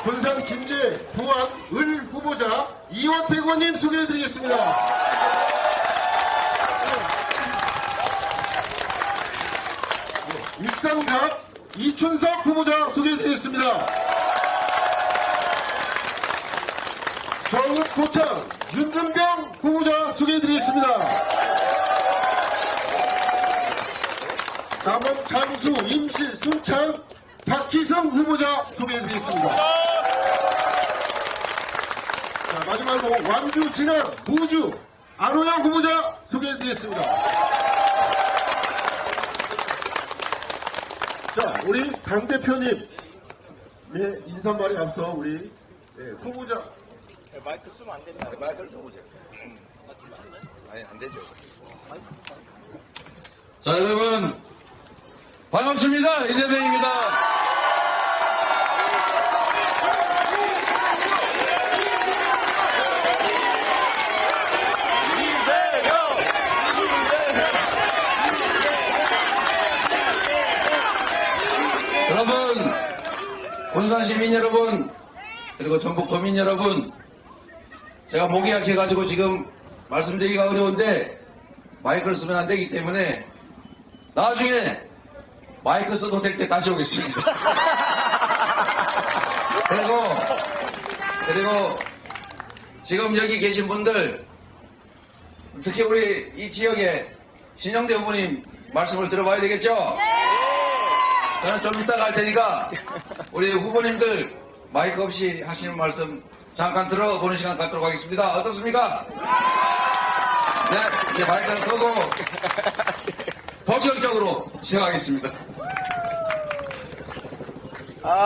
군산 김제 부안 을 후보자 이원택 의원님 소개해드리겠습니다. 익산갑 이춘석 후보자 소개해드리겠습니다. 경읍 고창 윤준병 후보자 소개해드리겠습니다. 남원 장수 임실 순창 박희성 후보자 소개해드리겠습니다. 자, 마지막으로 완주 진안 부주 안호영 후보자 소개해드리겠습니다. 자, 우리 당대표님의 인사말에 앞서 우리 후보자 마이크 쓰면 안 된다. 마이크를 줘보세요. 괜찮나요? 아니, 안 되죠. 자, 여러분, 반갑습니다. 이재명입니다. 여러분, 군산 시민 여러분, 그리고 전북 도민 여러분, 제가 목이 약해가지고 지금 말씀드리기가 어려운데 마이크를 쓰면 안 되기 때문에 나중에 마이크 써도 될 때 다시 오겠습니다. 그리고 지금 여기 계신 분들, 특히 우리 이 지역의 신영대 후보님 말씀을 들어봐야 되겠죠? 저는 좀 이따가 할 테니까 우리 후보님들 마이크 없이 하시는 말씀 잠깐 들어보는 시간 갖도록 하겠습니다. 어떻습니까? 네, 이제 마이크를 끄고 본격적으로 시작하겠습니다.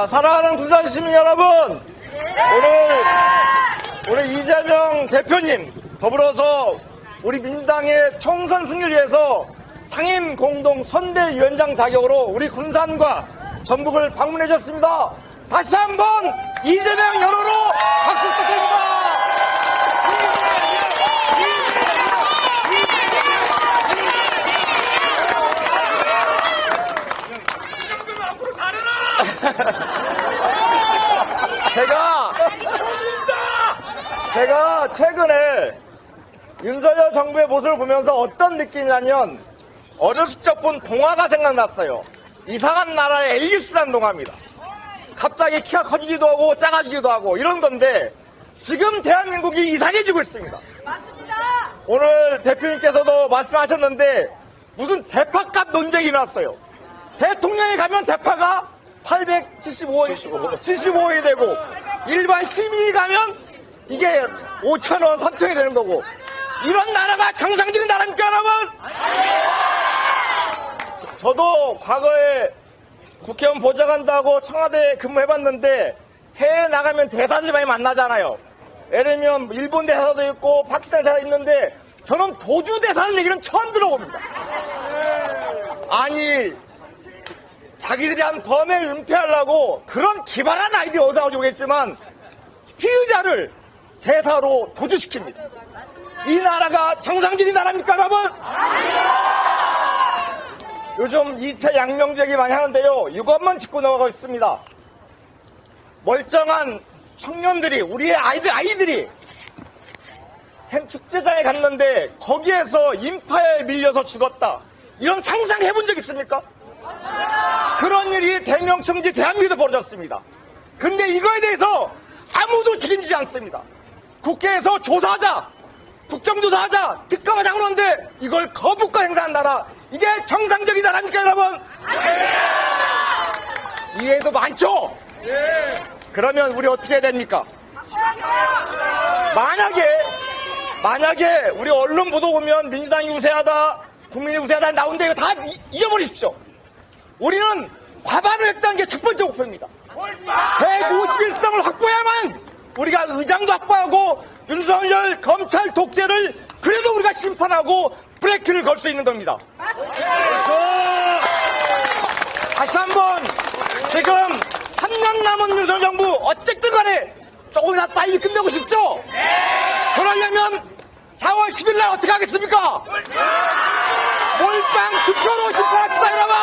사랑하는 군산 시민 여러분, 오늘 이재명 대표님 더불어서 우리 민주당의 총선 승리를 위해서 상임 공동 선대위원장 자격으로 우리 군산과 전북을 방문해 주셨습니다. 다시 한번 이재명 연호로 박수 부탁드립니다. 제가 최근에 윤석열 정부의 모습을 보면서 어떤 느낌이냐면 어렸을 적 본 동화가 생각났어요. 이상한 나라의 앨리스라는 동화입니다. 갑자기 키가 커지기도 하고 작아지기도 하고 이런 건데 지금 대한민국이 이상해지고 있습니다. 맞습니다. 오늘 대표님께서도 말씀하셨는데 무슨 대파값 논쟁이 났어요. 대통령이 가면 대파가 875원이 되고 일반 시민이 가면 이게 5,000원 선통이 되는 거고 이런 나라가 정상적인 나라입니까 여러분? 저도 과거에 국회의원 보좌관다고 청와대에 근무해봤는데 해외 나가면 대사들이 많이 만나잖아요. 예를 들면 일본 대사도 있고 파키스탄 대사도 있는데 저는 도주 대사는 얘기는 처음 들어봅니다. 아니 자기들이 한 범행 은폐하려고 그런 기발한 아이디어 얻어 오겠지만 피의자를 대사로 도주시킵니다. 이 나라가 정상적인 나라입니까 여러분? 요즘 2차 양명제 얘기 많이 하는데요. 이것만 짚고 넘어가고 있습니다. 멀쩡한 청년들이 우리의 아이들이 축제장에 갔는데 거기에서 인파에 밀려서 죽었다. 이런 상상해본 적 있습니까? 그런 일이 대명청지 대한민국에도 벌어졌습니다. 근데 이거에 대해서 아무도 책임지지 않습니다. 국회에서 조사하자, 국정조사하자, 특검하자 그러는데 이걸 거부권 행사한 나라, 이게 정상적인 나라입니까 여러분? 이해도 많죠? 그러면 우리 어떻게 해야 됩니까? 만약에 우리 언론 보도 보면 민주당이 우세하다, 국민이 우세하다 나오는데 이거 다 잊어버리십시오. 우리는 과반을 했다는 게 첫 번째 목표입니다. 151석을 확보해야만 우리가 의장도 확보하고 윤석열 검찰 독재를 그래도 우리가 심판하고 브레이크를 걸 수 있는 겁니다. 다시 한번 지금 3년 남은 윤석열 정부 어쨌든 간에 조금이라도 빨리 끝내고 싶죠? 그러려면 4월 10일 날 어떻게 하겠습니까? 몰빵 투표로 심판합시다 여러분!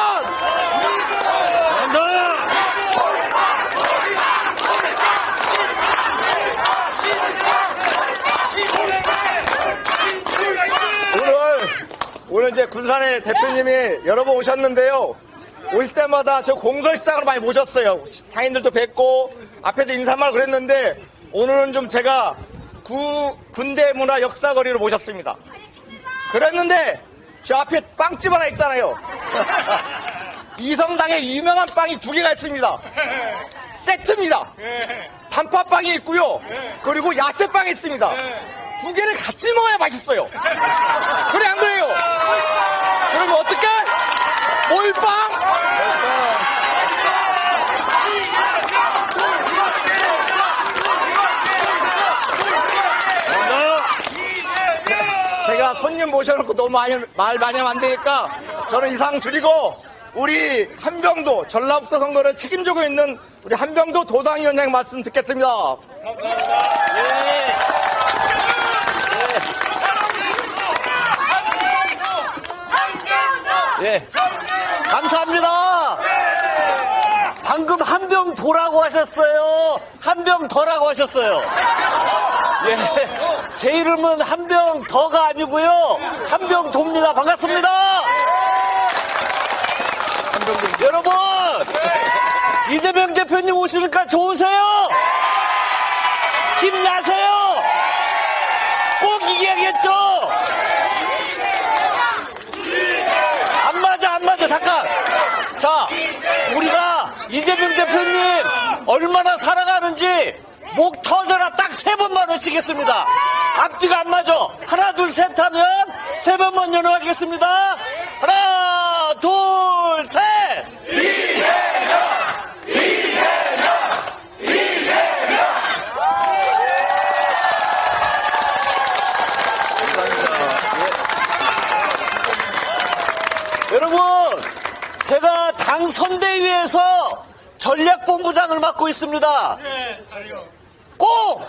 오늘 이제 군산의 대표님이 여러 번 오셨는데요. 오실 때마다 저 공설시장으로 많이 모셨어요. 상인들도 뵙고 앞에서 인사말 그랬는데 오늘은 좀 제가 군대 문화 역사거리로 모셨습니다. 그랬는데 저 앞에 빵집 하나 있잖아요. 이성당에 유명한 빵이 2개가 있습니다. 세트입니다. 단팥빵이 있고요. 그리고 야채빵이 있습니다. 2개를 같이 먹어야 맛있어요. 그래 안 그래요? 그러면 어떡해? 몰빵? 제가 손님 모셔놓고 너무 말 많이 하면 안 되니까 저는 이상 줄이고 우리 한병도 전라북도 선거를 책임지고 있는 우리 한병도 도당위원장 말씀 듣겠습니다. 예, 감사합니다. 방금 한병 도라고 하셨어요. 한병 더라고 하셨어요. 예, 제 이름은 한병 더가 아니고요. 한병 도입니다. 반갑습니다. 여러분, 이재명 대표님 오시니까 좋으세요? 힘나세요? 꼭 이겨야겠죠? 안 맞아, 잠깐. 자, 우리가 이재명 대표님 얼마나 사랑하는지 목 터져라 딱 3번만 외치겠습니다. 앞뒤가 안 맞아. 하나, 둘, 셋 하면 3번만 연호하겠습니다. 하나, 둘, 셋! 여러분, 제가 당 선대위에서 전략본부장을 맡고 있습니다. 꼭!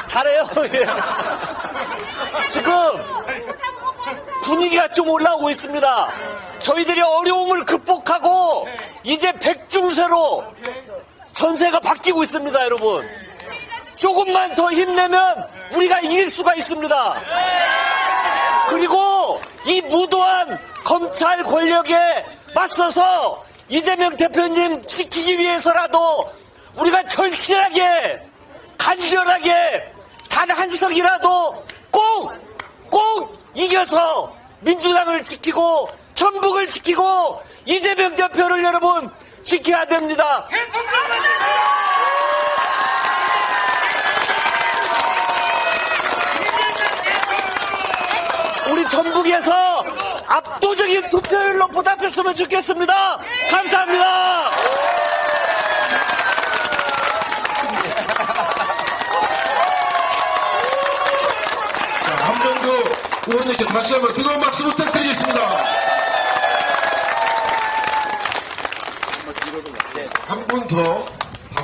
잘해요. 지금 분위기가 좀 올라오고 있습니다. 저희들이 어려움을 극복하고 이제 백중세로 전세가 바뀌고 있습니다, 여러분. 조금만 더 힘내면 우리가 이길 수가 있습니다. 그리고 이 무도한 검찰 권력에 맞서서 이재명 대표님 지키기 위해서라도 우리가 절실하게 간절하게 단 한 석이라도 꼭 이겨서 민주당을 지키고 전북을 지키고 이재명 대표를 여러분 지켜야 됩니다. 우리 전북에서 압도적인 투표율로 보답했으면 좋겠습니다. 감사합니다. 한병도 의원님께 다시 한번 뜨거운 박수 부탁드리겠습니다. 한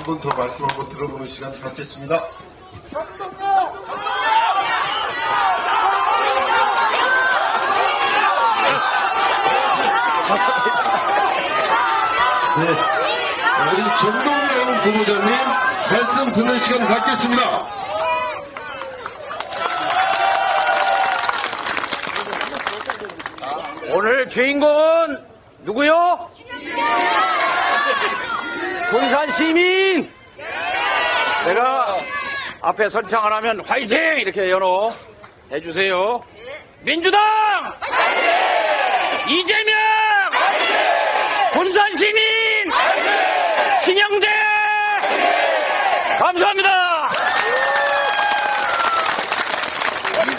분 더 말씀 한번 들어보는 시간 갖겠습니다. 네, 우리 정동영 후보자님 말씀 듣는 시간 갖겠습니다. 오늘 주인공은 누구요? 군산 시민! 내가 앞에 선창을 하면 화이팅! 이렇게 연호 해주세요. 민주당! 이재명! 군산 시민! 신영대! 감사합니다!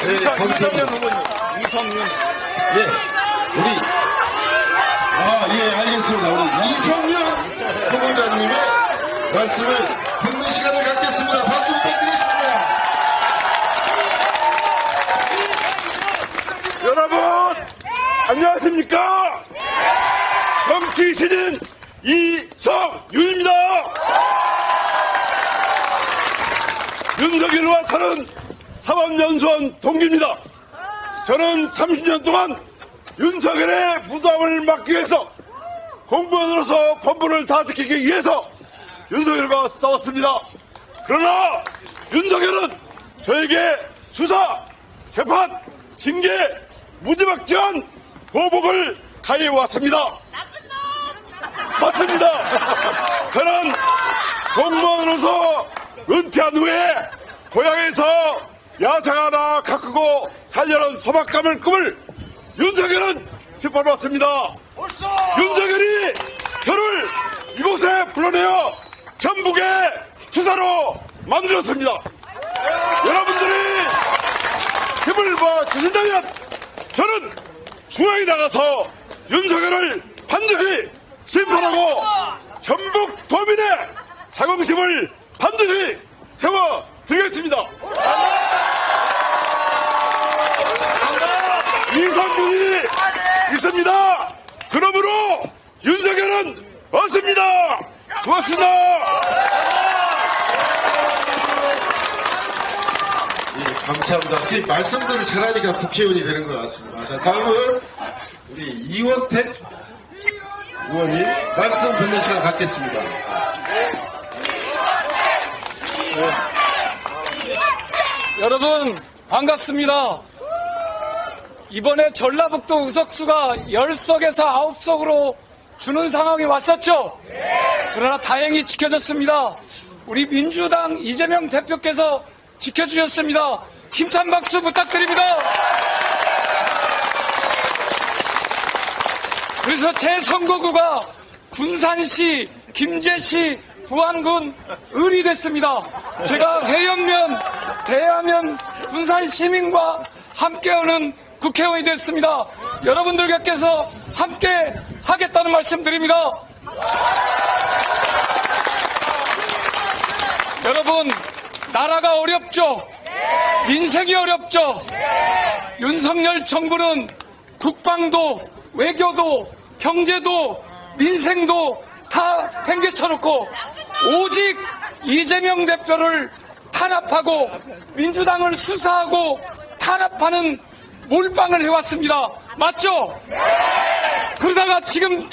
네, 감사합니다. 이성윤. 예, 예, 알겠습니다. 우리 이성윤 후보자님의 말씀을 듣는 시간을 갖겠습니다. 박수 부탁드리겠습니다. 여러분 안녕하십니까? 정치신인 이성윤입니다. 윤석열과 저는 사법연수원 동기입니다. 저는 30년 동안 윤석열의 무당을 막기 위해서 공무원으로서 본분을 다 지키기 위해서 윤석열과 싸웠습니다. 그러나 윤석열은 저에게 수사, 재판, 징계 무지막지한 보복을 가해왔습니다. 맞습니다. 저는 공무원으로서 은퇴한 후에 고향에서 야생 하나 가꾸고 살려는 소박감을 꿈을 윤석열은 짓밟았습니다. 윤석열이 저를 이곳에 불러내어 전북의 투사로 만들었습니다. 여러분들이 힘을 모아 주신다면 저는 중앙에 나가서 윤석열을 반드시 심판하고 전북 도민의 자긍심을 반드시 세워드리겠습니다. 이성균이 있습니다. 그러므로 윤석열은 없습니다. 고맙습니다. 예, 감사합니다. 이렇게 말씀들을 잘하니까 국회의원이 되는 것 같습니다. 자, 다음은 우리 이원택 의원님 말씀 듣는 시간 갖겠습니다. 여러분 반갑습니다. 이번에 전라북도 의석수가 10석에서 9석으로 주는 상황이 왔었죠. 그러나 다행히 지켜졌습니다. 우리 민주당 이재명 대표께서 지켜주셨습니다. 힘찬 박수 부탁드립니다. 그래서 제 선거구가 군산시, 김제시, 부안군 을이 됐습니다. 제가 회연면, 대하면 군산 시민과 함께하는 국회의원이 됐습니다. 여러분들 곁에서 함께 하겠다는 말씀 드립니다. 여러분, 나라가 어렵죠? 민생이 어렵죠? 윤석열 정부는 국방도, 외교도, 경제도, 민생도 다 팽개쳐놓고 오직 이재명 대표를 탄압하고 민주당을 수사하고 탄압하는 몰빵을 해왔습니다. 맞죠? 그러다가 지금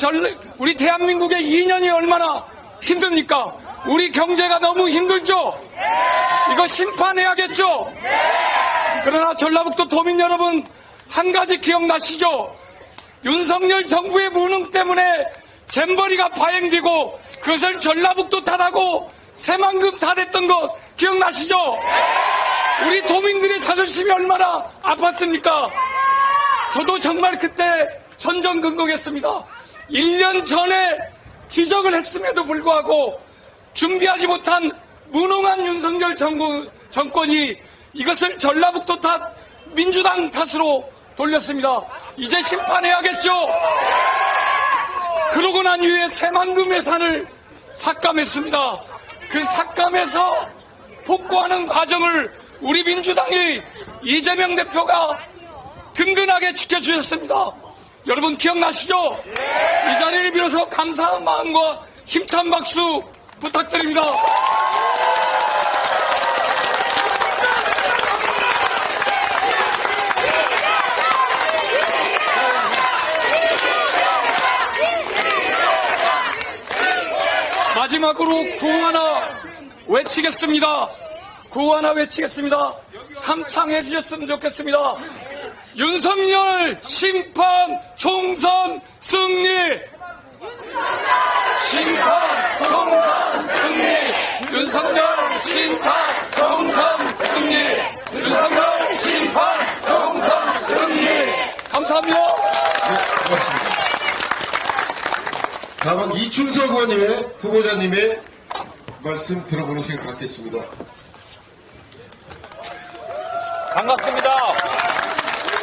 우리 대한민국의 2년이 얼마나 힘듭니까? 우리 경제가 너무 힘들죠? 이거 심판해야겠죠? 그러나 전라북도 도민 여러분, 한 가지 기억나시죠? 윤석열 정부의 무능 때문에 잼버리가 파행되고 그것을 전라북도 탓하고 새만금 탓했던 것 기억나시죠? 우리 도민들의 자존심이 얼마나 아팠습니까? 저도 정말 그때 전전긍긍했습니다. 1년 전에 지적을 했음에도 불구하고 준비하지 못한 무능한 윤석열 정권이 이것을 전라북도 탓, 민주당 탓으로 돌렸습니다. 이제 심판해야겠죠? 그러고 난 이후에 새만금 예산을 삭감했습니다. 그 삭감해서 복구하는 과정을 우리 민주당이 이재명 대표가 든든하게 지켜주셨습니다. 여러분 기억나시죠? 이 자리를 빌어서 감사한 마음과 힘찬 박수 부탁드립니다. 마지막으로 구호 하나 외치겠습니다. 구호 하나 외치겠습니다. 삼창해 주셨으면 좋겠습니다. 윤석열 심판 총선 승리! 심판 총선 승리! 윤석열 심판 총선 승리! 윤석열 심판 총선 승리! 감사합니다. 고맙습니다. 다음은 이춘석 의원님의 후보자님의 말씀 들어보는 시간 갖겠습니다. 반갑습니다.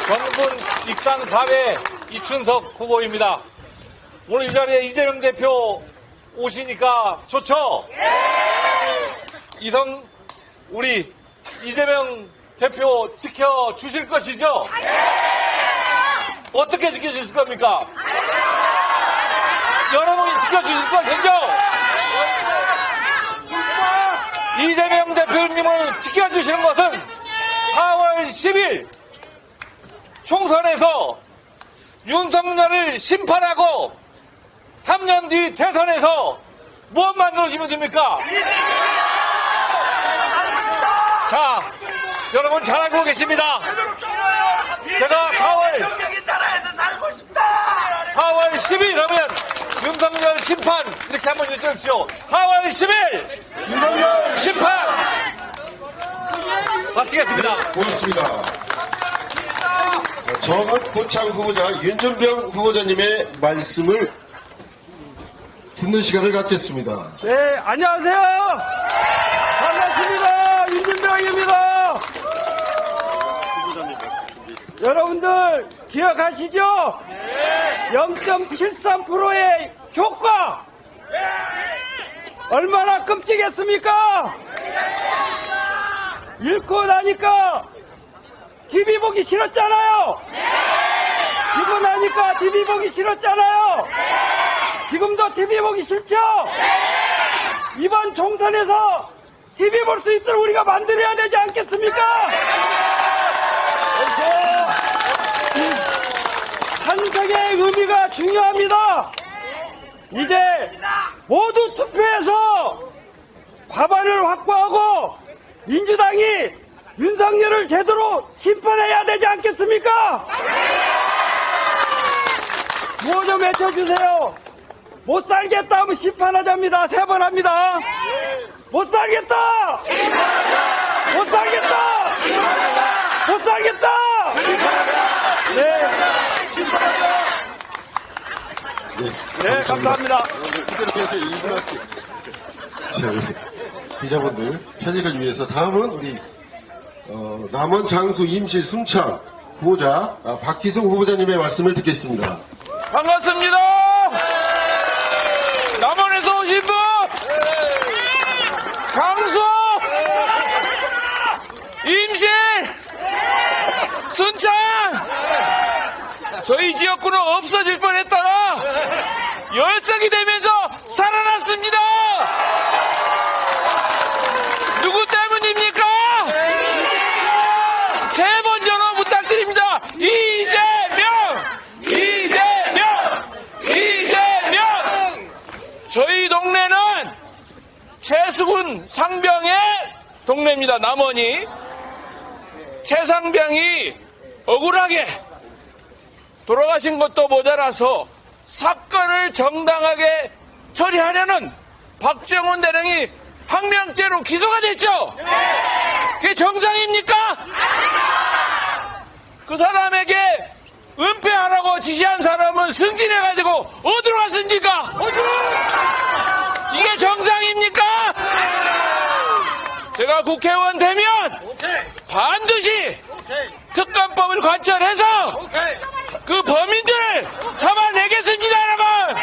전군 입당 4회 이춘석 후보입니다. 오늘 이 자리에 이재명 대표 오시니까 좋죠? 우리 이재명 대표 지켜주실 것이죠? 어떻게 지켜주실 겁니까? 여러분이 지켜주실 것이죠? 이재명 대표님을 지켜주시는 것은 4월 10일 총선에서 윤석열을 심판하고 3년 뒤 대선에서 무엇 만들어주면 됩니까? 자, 여러분 잘 알고 계십니다. 제가 4월 10일 가면 윤석열 심판 이렇게 한번 읽어주십시오. 4월 10일 윤석열 심판 마치겠습니다. 고맙습니다. 정읍 고창 후보자 윤준병 후보자님의 말씀을 듣는 시간을 갖겠습니다. 네, 안녕하세요. 반갑습니다. 윤준병입니다. 여러분들 기억하시죠? 0.73%의 효과 얼마나 끔찍했습니까? 읽고 나니까 TV 보기 싫었잖아요. 지고 나니까 TV 보기 싫었잖아요. 지금도 TV 보기 싫죠? 이번 총선에서 TV 볼 수 있도록 우리가 만들어야 되지 않겠습니까? 탄핵의 의미가 중요합니다. 이제 모두 투표해서 과반을 확보하고 민주당이 윤석열을 제대로 심판해야 되지 않겠습니까? 구호 좀 외쳐주세요. 못 살겠다 하면 심판하자입니다. 3번 합니다. 못 살겠다! 못 살겠다! 못 살겠다! 네, 감사합니다. 그대로 해서 1분 할게요. 자, 우리 기자분들 편의를 위해서 다음은 우리 남원 장수 임실 순창 후보자 박기승 후보자님의 말씀을 듣겠습니다. 반갑습니다. 남원에서 오신 분 강수 임실 순창 저희 지역구는 없어질 뻔했다가 열성이 되면서 살아났습니다. 누구 때문입니까? 3번 전화 부탁드립니다. 이재명! 저희 동네는 최수근 상병의 동네입니다. 남원이. 최상병이 억울하게 돌아가신 것도 모자라서 사건을 정당하게 처리하려는 박정훈 대령이 항명죄로 기소가 됐죠? 그게 정상입니까? 그 사람에게 은폐하라고 지시한 사람은 승진해가지고 어디로 갔습니까? 이게 정상입니까? 제가 국회의원 되면 반드시 특검법을 관철해서 그 범인들 잡아내겠습니다, 여러분!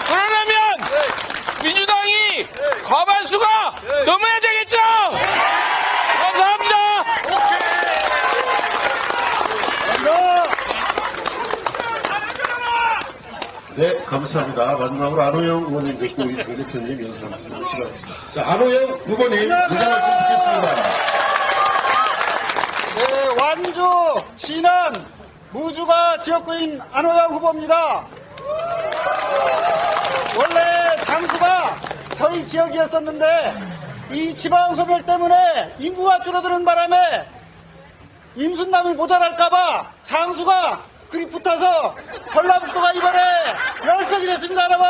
그러려면 민주당이 과반수가 넘어야 되겠죠? 감사합니다. 네, 감사합니다. 마지막으로 안호영 의원님 듣고 우리 당대표님 연설하시는 시간입니다. 자, 안호영 후보님 문자 말씀 듣겠습니다. 네, 완주, 신안, 무주가 지역구인 안호영 후보입니다. 원래 장수가 저희 지역이었었는데 이 지방소멸 때문에 인구가 줄어드는 바람에 임순남이 모자랄까봐 장수가 그리 붙어서 전라북도가 이번에 열성이 됐습니다, 여러분.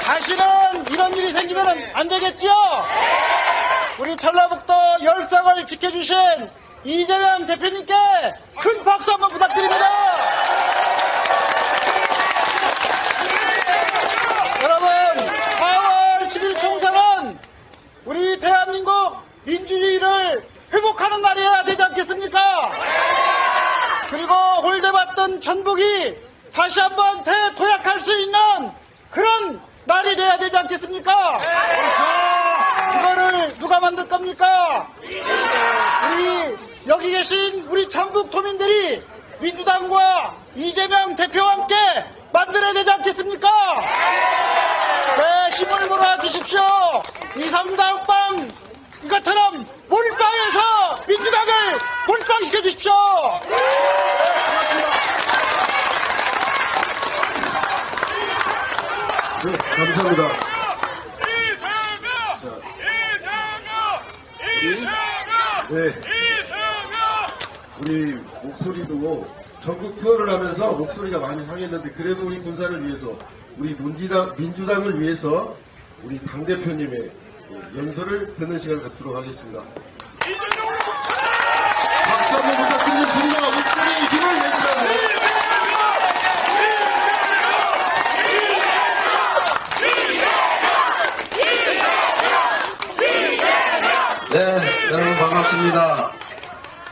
다시는 이런 일이 생기면 안 되겠지요? 우리 전라북도 열성을 지켜주신 이재명 대표님께 큰 박수 한번 부탁드립니다. 여러분, 4월 10일 총선은 우리 대한민국 민주주의를 회복하는 날이어야 되지 않겠습니까? 그리고 홀대받던 전북이 다시 한번 대도약할 수 있는 그런 날이 돼야 되지 않겠습니까? 그거를 누가 만들 겁니까? 우리 여기 계신 우리 전북 도민들이 민주당과 이재명 대표와 함께 만들어야 되지 않겠습니까? 네, 힘을 몰아주십시오. 2, 3당 빵 이것처럼 몰빵해서 민주당을 몰빵시켜 주십시오. 네, 감사합니다. 우리 우리 목소리도 전국 투어를 하면서 목소리가 많이 상했는데 그래도 우리 군사를 위해서 우리 민주당을 위해서 우리 당대표님의 연설을 듣는 시간을 갖도록 하겠습니다. 박수 한번 부탁드리겠습니다. 목소리의 힘을 내주세요. 네, 여러분 반갑습니다.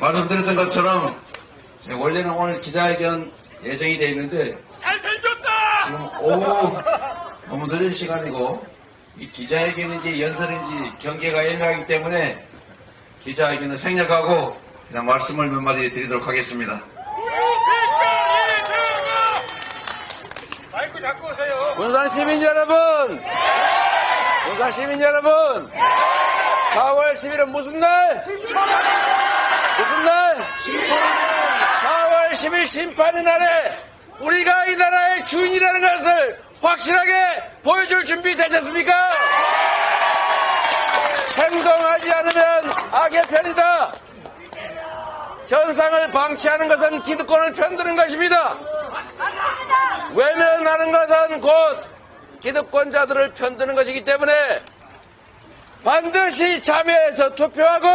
말씀드렸던 것처럼 제가 원래는 오늘 기자회견 예정이 되어 있는데 지금 오후 너무 늦은 시간이고 이 기자회견인지 연설인지 경계가 애매하기 때문에 기자회견을 생략하고 그냥 말씀을 몇 마디 드리도록 하겠습니다. 군산 시민 여러분, 군산 시민 여러분, 4월 10일은 무슨 날? 무슨 날? 4월 10일 심판의 날에 우리가 이 나라의 주인이라는 것을 확실하게 보여줄 준비 되셨습니까? 행동하지 않으면 악의 편이다. 현상을 방치하는 것은 기득권을 편드는 것입니다. 외면하는 것은 곧 기득권자들을 편드는 것이기 때문에 반드시 참여해서 투표하고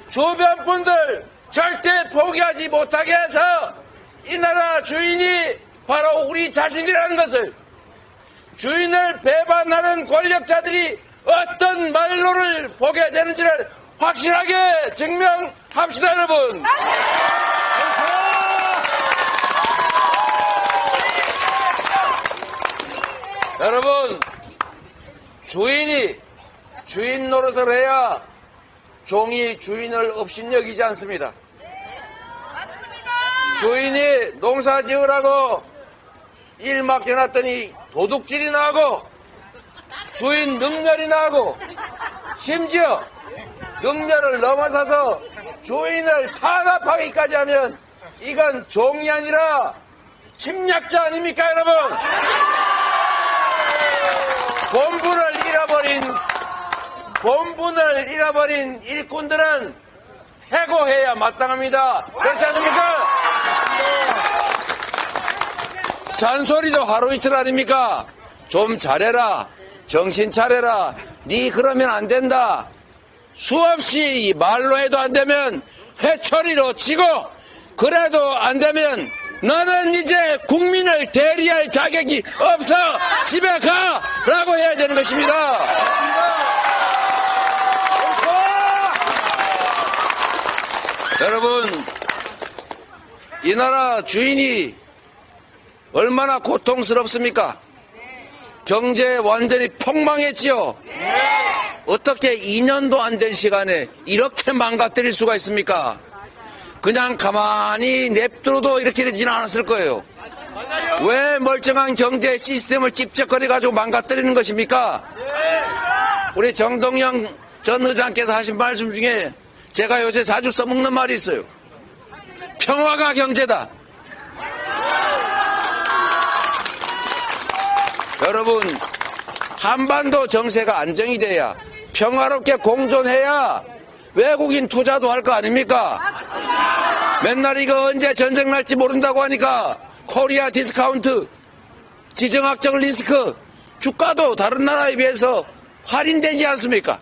주변 분들 절대 포기하지 못하게 해서 이 나라 주인이 바로 우리 자신이라는 것을, 주인을 배반하는 권력자들이 어떤 말로를 보게 되는지를 확실하게 증명합시다, 여러분. 여러분, 주인이 주인 노릇을 해야 종이 주인을 업신여기지 않습니다. 주인이 농사 지으라고 일 맡겨놨더니 도둑질이 나고 주인 능멸이 나고 심지어 능멸을 넘어서서 주인을 탄압하기까지 하면 이건 종이 아니라 침략자 아닙니까, 여러분? 본분을 잃어버린 일꾼들은 해고해야 마땅합니다. 그렇지 않습니까? 잔소리도 하루 이틀 아닙니까? 좀 잘해라, 정신 차려라, 니 그러면 안 된다. 수없이 말로 해도 안 되면 회초리로 치고, 그래도 안 되면 너는 이제 국민을 대리할 자격이 없어, 집에 가! 라고 해야 되는 것입니다. 여러분, 이 나라 주인이 얼마나 고통스럽습니까? 경제 완전히 폭망했지요. 어떻게 2년도 안 된 시간에 이렇게 망가뜨릴 수가 있습니까? 그냥 가만히 냅둬도 이렇게 되지는 않았을 거예요. 왜 멀쩡한 경제 시스템을 찝쩍거려가지고 망가뜨리는 것입니까? 우리 정동영 전 의장께서 하신 말씀 중에 제가 요새 자주 써먹는 말이 있어요. 평화가 경제다. 여러분, 한반도 정세가 안정이 돼야, 평화롭게 공존해야 외국인 투자도 할 거 아닙니까? 맨날 이거 언제 전쟁 날지 모른다고 하니까 코리아 디스카운트, 지정학적 리스크, 주가도 다른 나라에 비해서 할인되지 않습니까?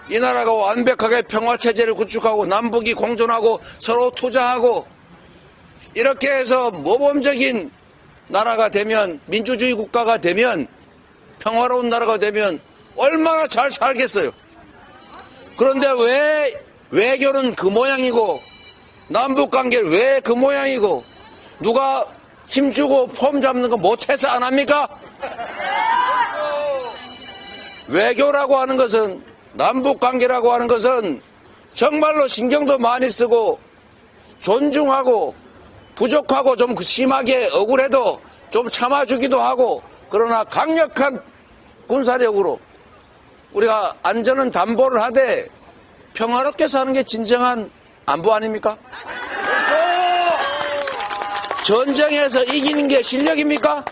이 나라가 완벽하게 평화체제를 구축하고 남북이 공존하고 서로 투자하고 이렇게 해서 모범적인 나라가 되면, 민주주의 국가가 되면, 평화로운 나라가 되면 얼마나 잘 살겠어요. 그런데 왜 외교는 그 모양이고 남북관계는 왜 그 모양이고 누가 힘주고 폼 잡는 거 못해서 안 합니까? 외교라고 하는 것은, 남북관계라고 하는 것은 정말로 신경도 많이 쓰고 존중하고 부족하고 좀 심하게 억울해도 좀 참아주기도 하고, 그러나 강력한 군사력으로 우리가 안전은 담보를 하되 평화롭게 사는 게 진정한 안보 아닙니까? 전쟁에서 이기는 게 실력입니까?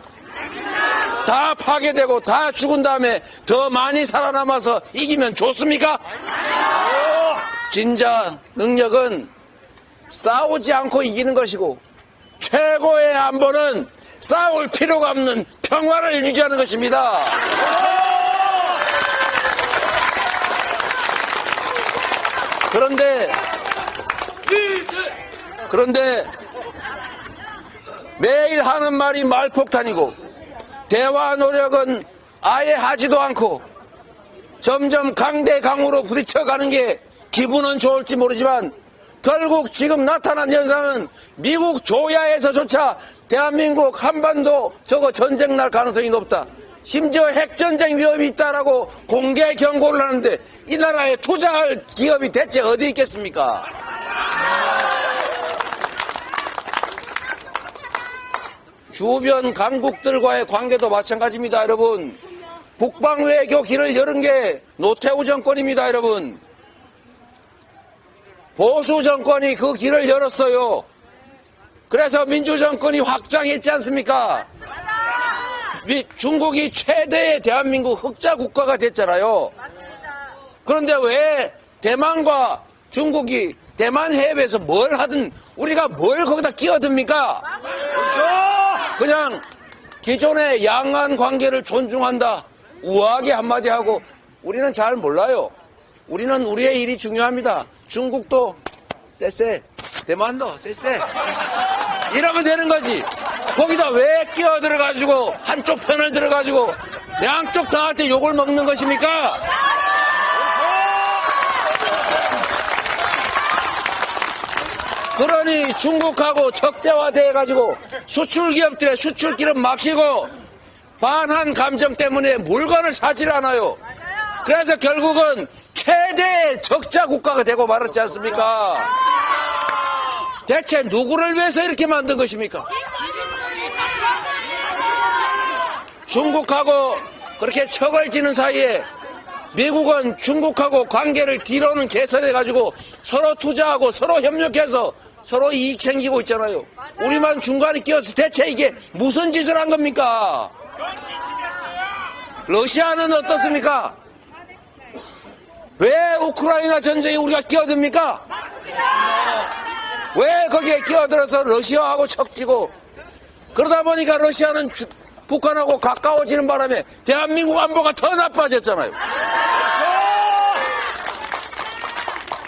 다 파괴되고 다 죽은 다음에 더 많이 살아남아서 이기면 좋습니까? 진짜 능력은 싸우지 않고 이기는 것이고 최고의 안보는 싸울 필요가 없는 평화를 유지하는 것입니다. 그런데 매일 하는 말이 말폭탄이고 대화 노력은 아예 하지도 않고 점점 강대강으로 부딪혀가는 게 기분은 좋을지 모르지만 결국 지금 나타난 현상은 미국 조야에서조차 대한민국 한반도 저거 전쟁 날 가능성이 높다. 심지어 핵전쟁 위험이 있다라고 공개 경고를 하는데 이 나라에 투자할 기업이 대체 어디 있겠습니까? 주변 강국들과의 관계도 마찬가지입니다, 여러분. 국방외교 길을 열은 게 노태우 정권입니다, 여러분. 보수 정권이 그 길을 열었어요. 그래서 민주정권이 확장했지 않습니까? 중국이 최대의 대한민국 흑자 국가가 됐잖아요. 그런데 왜 대만과 중국이 대만 해협에서 뭘 하든 우리가 뭘 거기다 끼어듭니까? 그냥 기존의 양안 관계를 존중한다. 우아하게 한마디 하고 우리는 잘 몰라요. 우리는 우리의 일이 중요합니다. 중국도 쎄쎄, 대만도 쎄쎄 이러면 되는 거지. 거기다 왜 끼어들어가지고 한쪽 편을 들어가지고 양쪽 다 할 때 욕을 먹는 것입니까? 그러니 중국하고 적대화돼가지고 수출기업들의 수출길은 막히고 반한 감정 때문에 물건을 사질 않아요. 그래서 결국은 최대의 적자 국가가 되고 말았지 않습니까? 대체 누구를 위해서 이렇게 만든 것입니까? 중국하고 그렇게 척을 지는 사이에 미국은 중국하고 관계를 뒤로는 개선해가지고 서로 투자하고 서로 협력해서 서로 이익 챙기고 있잖아요. 우리만 중간에 끼어서 대체 이게 무슨 짓을 한 겁니까? 러시아는 어떻습니까? 왜 우크라이나 전쟁에 우리가 끼어듭니까? 왜 거기에 끼어들어서 러시아하고 척지고 그러다 보니까 러시아는 북한하고 가까워지는 바람에 대한민국 안보가 더 나빠졌잖아요.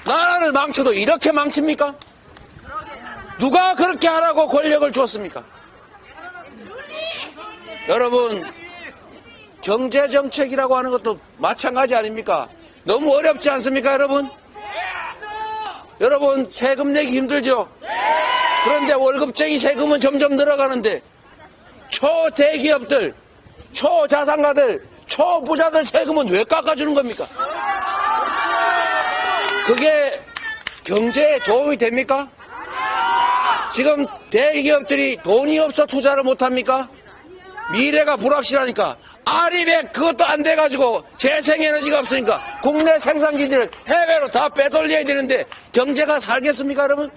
나라를 망쳐도 이렇게 망칩니까? 누가 그렇게 하라고 권력을 줬습니까? 여러분, 경제정책이라고 하는 것도 마찬가지 아닙니까? 너무 어렵지 않습니까, 여러분? 여러분, 세금 내기 힘들죠? 그런데 월급쟁이 세금은 점점 늘어가는데 초대기업들, 초자산가들, 초부자들 세금은 왜 깎아주는 겁니까? 그게 경제에 도움이 됩니까? 지금 대기업들이 돈이 없어 투자를 못합니까? 미래가 불확실하니까 아리백 그것도 안 돼가지고 재생에너지가 없으니까 국내 생산기지를 해외로 다 빼돌려야 되는데 경제가 살겠습니까, 여러분?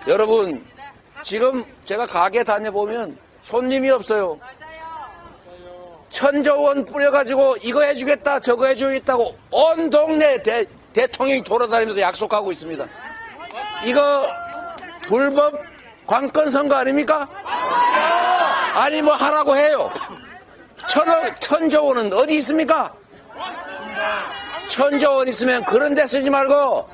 여러분, 지금 제가 가게 다녀보면 손님이 없어요. 1,000조 원 뿌려가지고 이거 해주겠다 저거 해주겠다고 온 동네 대통령이 돌아다니면서 약속하고 있습니다. 이거 불법 관건 선거 아닙니까? 아니 뭐 하라고 해요. 1,000조 원은 어디 있습니까? 1,000조 원 있으면 그런 데 쓰지 말고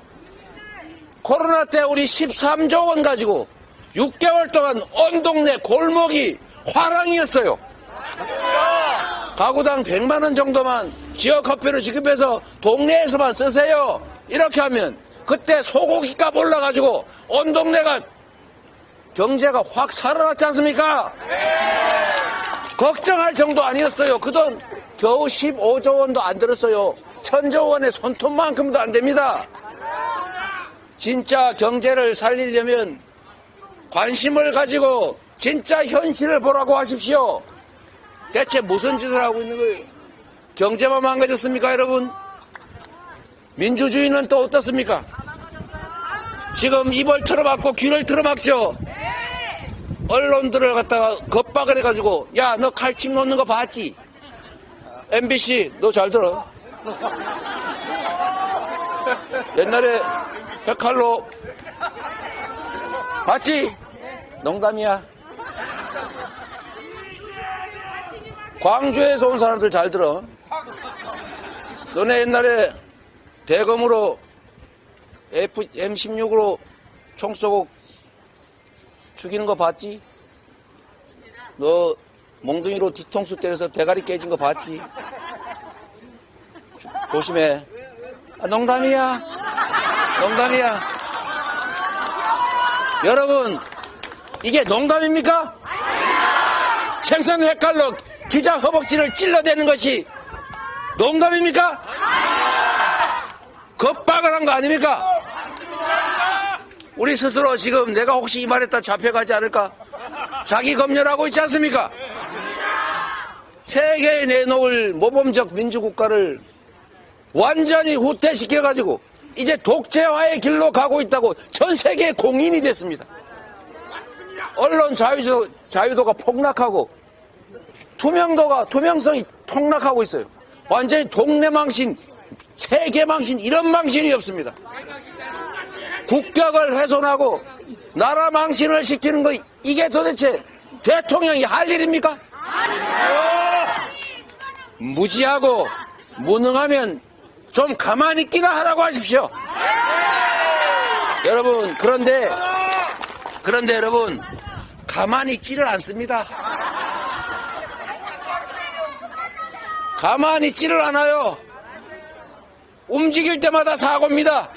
코로나 때 우리 13조 원 가지고 6개월 동안 온 동네 골목이 화랑이었어요. 가구당 100만 원 정도만 지역화폐로 지급해서 동네에서만 쓰세요. 이렇게 하면 그때 소고기값 올라가지고 온 동네가 경제가 확 살아났지 않습니까? 걱정할 정도 아니었어요. 그 돈 겨우 15조 원도 안 들었어요. 1,000조 원의 손톱만큼도 안 됩니다. 진짜 경제를 살리려면 관심을 가지고 진짜 현실을 보라고 하십시오. 대체 무슨 짓을 하고 있는 거예요? 경제만 망가졌습니까, 여러분? 민주주의는 또 어떻습니까? 지금 입을 틀어막고 귀를 틀어막죠? 언론들을 갖다가 겁박을 해가지고 야, 너 칼집 놓는 거 봤지? MBC 너 잘 들어. 옛날에 백칼로 봤지? 농담이야. 광주에서 온 사람들 잘 들어. 너네 옛날에 대검으로 M16으로 총 쏘고 죽이는 거 봤지? 너 몽둥이로 뒤통수 때려서 대가리 깨진 거 봤지? 조심해. 아, 농담이야. 농담이야. 여러분, 이게 농담입니까? 생선 헷갈로 기자 허벅지를 찔러대는 것이 농담입니까? 겁박을 한 거 아닙니까? 우리 스스로 지금 내가 혹시 이 말했다 잡혀가지 않을까? 자기 검열하고 있지 않습니까? 세계에 내놓을 모범적 민주국가를 완전히 후퇴시켜가지고 이제 독재화의 길로 가고 있다고 전 세계 공인이 됐습니다. 언론 자유도가 폭락하고 투명성이 폭락하고 있어요. 완전히 동네 망신, 세계 망신, 이런 망신이 없습니다. 국격을 훼손하고 나라 망신을 시키는 거, 이게 도대체 대통령이 할 일입니까? 무지하고 무능하면 좀 가만히 있기나 하라고 하십시오. 여러분, 그런데 여러분, 가만히 있지를 않습니다. 가만히 있지를 않아요. 움직일 때마다 사고입니다.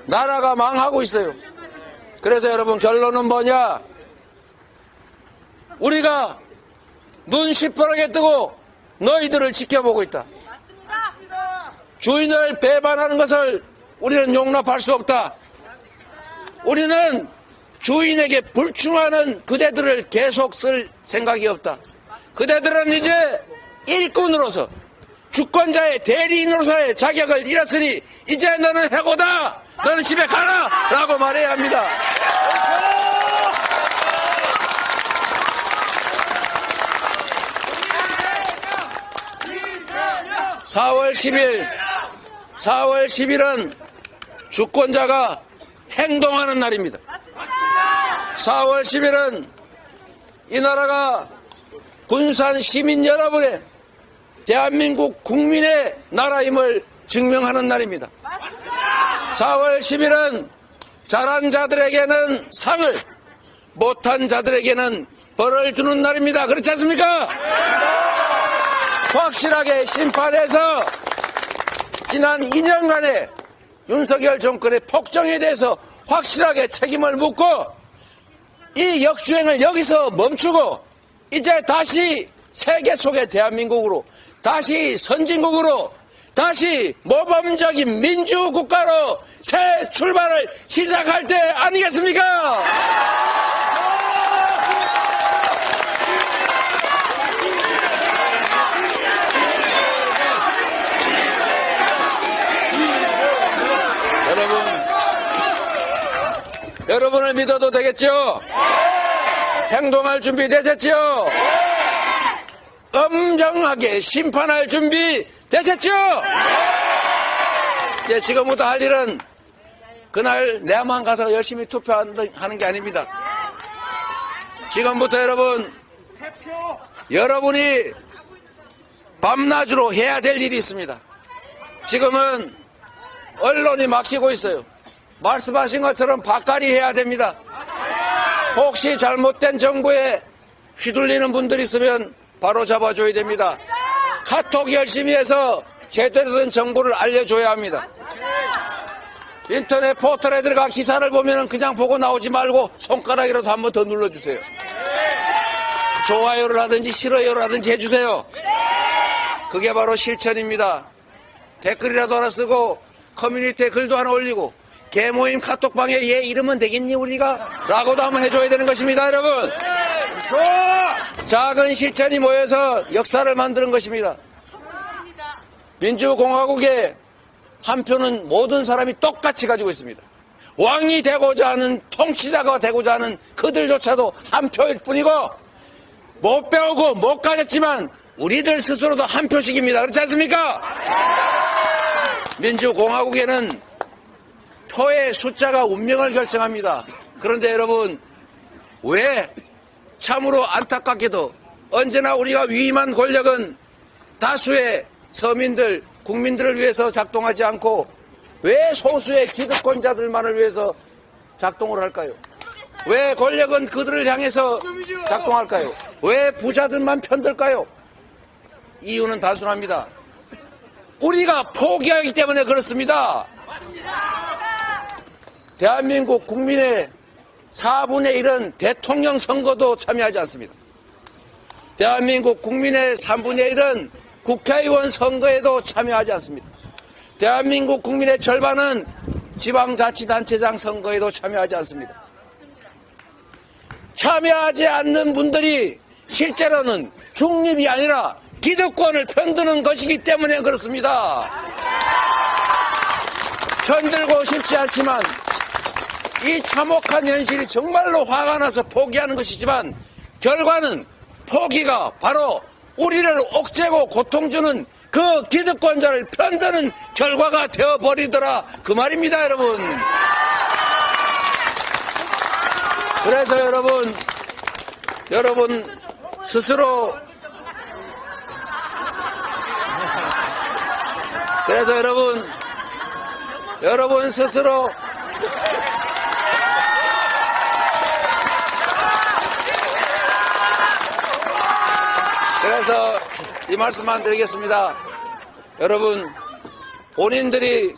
나라가 망하고 있어요. 그래서 여러분, 결론은 뭐냐? 우리가 눈 시퍼렇게 뜨고 너희들을 지켜보고 있다. 주인을 배반하는 것을 우리는 용납할 수 없다. 우리는 주인에게 불충하는 그대들을 계속 쓸 생각이 없다. 그대들은 이제 일꾼으로서, 주권자의 대리인으로서의 자격을 잃었으니 이제 너는 해고다. 너는 집에 가라 라고 말해야 합니다. 4월 10일은 주권자가 행동하는 날입니다. 4월 10일은 이 나라가 군산 시민 여러분의, 대한민국 국민의 나라임을 증명하는 날입니다. 4월 10일은 잘한 자들에게는 상을, 못한 자들에게는 벌을 주는 날입니다. 그렇지 않습니까? 확실하게 심판해서 지난 2년간의 윤석열 정권의 폭정에 대해서 확실하게 책임을 묻고 이 역주행을 여기서 멈추고 이제 다시 세계 속의 대한민국으로, 다시 선진국으로, 다시 모범적인 민주국가로 새 출발을 시작할 때 아니겠습니까? 여러분을 믿어도 되겠죠? 행동할 준비 되셨죠? 엄정하게 심판할 준비 되셨죠? 이제 지금부터 할 일은 그날 내만 가서 열심히 투표하는 게 아닙니다. 지금부터 여러분이 밤낮으로 해야 될 일이 있습니다. 지금은 언론이 막히고 있어요. 말씀하신 것처럼 박갈이 해야 됩니다. 혹시 잘못된 정보에 휘둘리는 분들이 있으면 바로 잡아줘야 됩니다. 카톡 열심히 해서 제대로 된 정보를 알려줘야 합니다. 인터넷 포털에 들어가 기사를 보면 그냥 보고 나오지 말고 손가락이라도 한번 더 눌러주세요. 좋아요를 하든지 싫어요를 하든지 해주세요. 그게 바로 실천입니다. 댓글이라도 하나 쓰고 커뮤니티에 글도 하나 올리고 개모임 카톡방에 얘 이러면 되겠니 우리가? 라고도 한번 해줘야 되는 것입니다. 여러분, 작은 실천이 모여서 역사를 만드는 것입니다. 민주공화국의 한 표는 모든 사람이 똑같이 가지고 있습니다. 왕이 되고자 하는, 통치자가 되고자 하는 그들조차도 한 표일 뿐이고, 못 배우고 못 가졌지만 우리들 스스로도 한 표씩입니다. 그렇지 않습니까? 민주공화국에는 표의 숫자가 운명을 결정합니다. 그런데 여러분, 왜 참으로 안타깝게도 언제나 우리가 위임한 권력은 다수의 서민들, 국민들을 위해서 작동하지 않고 왜 소수의 기득권자들만을 위해서 작동을 할까요? 왜 권력은 그들을 향해서 작동할까요? 왜 부자들만 편들까요? 이유는 단순합니다. 우리가 포기하기 때문에 그렇습니다. 대한민국 국민의 4분의 1은 대통령 선거도 참여하지 않습니다. 대한민국 국민의 3분의 1은 국회의원 선거에도 참여하지 않습니다. 대한민국 국민의 절반은 지방자치단체장 선거에도 참여하지 않습니다. 참여하지 않는 분들이 실제로는 중립이 아니라 기득권을 편드는 것이기 때문에 그렇습니다. 편들고 싶지 않지만 이 참혹한 현실이 정말로 화가 나서 포기하는 것이지만 결과는 포기가 바로 우리를 옥죄고 고통주는 그 기득권자를 편드는 결과가 되어버리더라 그 말입니다, 여러분. 그래서 여러분 스스로 그래서 이 말씀만 드리겠습니다. 여러분, 본인들이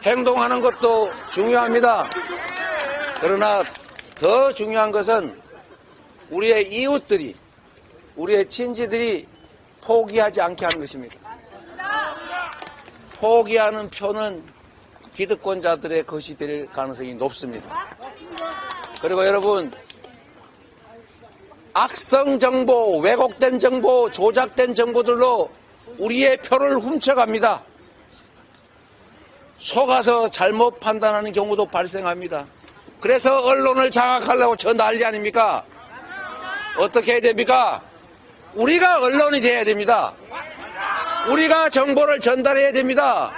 행동하는 것도 중요합니다. 그러나 더 중요한 것은 우리의 이웃들이, 우리의 친지들이 포기하지 않게 하는 것입니다. 포기하는 표는 기득권자들의 것이 될 가능성이 높습니다. 그리고 여러분, 악성 정보, 왜곡된 정보, 조작된 정보들로 우리의 표를 훔쳐갑니다. 속아서 잘못 판단하는 경우도 발생합니다. 그래서 언론을 장악하려고 저 난리 아닙니까? 어떻게 해야 됩니까? 우리가 언론이 돼야 됩니다. 우리가 정보를 전달해야 됩니다.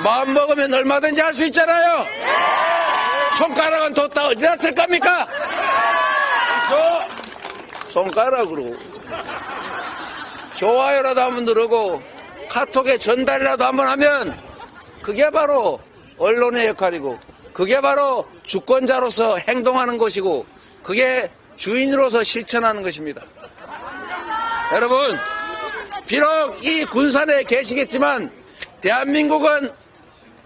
마음먹으면 얼마든지 할 수 있잖아요. 손가락은 뒀다 어디다 쓸 겁니까? 손가락으로 좋아요라도 한번 누르고 카톡에 전달이라도 한번 하면 그게 바로 언론의 역할이고 그게 바로 주권자로서 행동하는 것이고 그게 주인으로서 실천하는 것입니다. 여러분, 비록 이 군산에 계시겠지만 대한민국은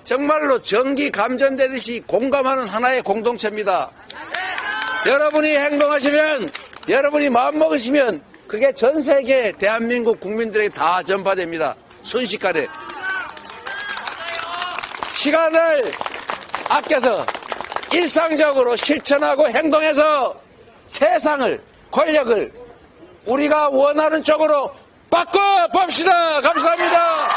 정말로 전기 감전되듯이 공감하는 하나의 공동체입니다. 여러분이 행동하시면, 여러분이 마음먹으시면 그게 전 세계 대한민국 국민들에게 다 전파됩니다. 순식간에. 시간을 아껴서 일상적으로 실천하고 행동해서 세상을, 권력을 우리가 원하는 쪽으로 바꿔봅시다. 감사합니다.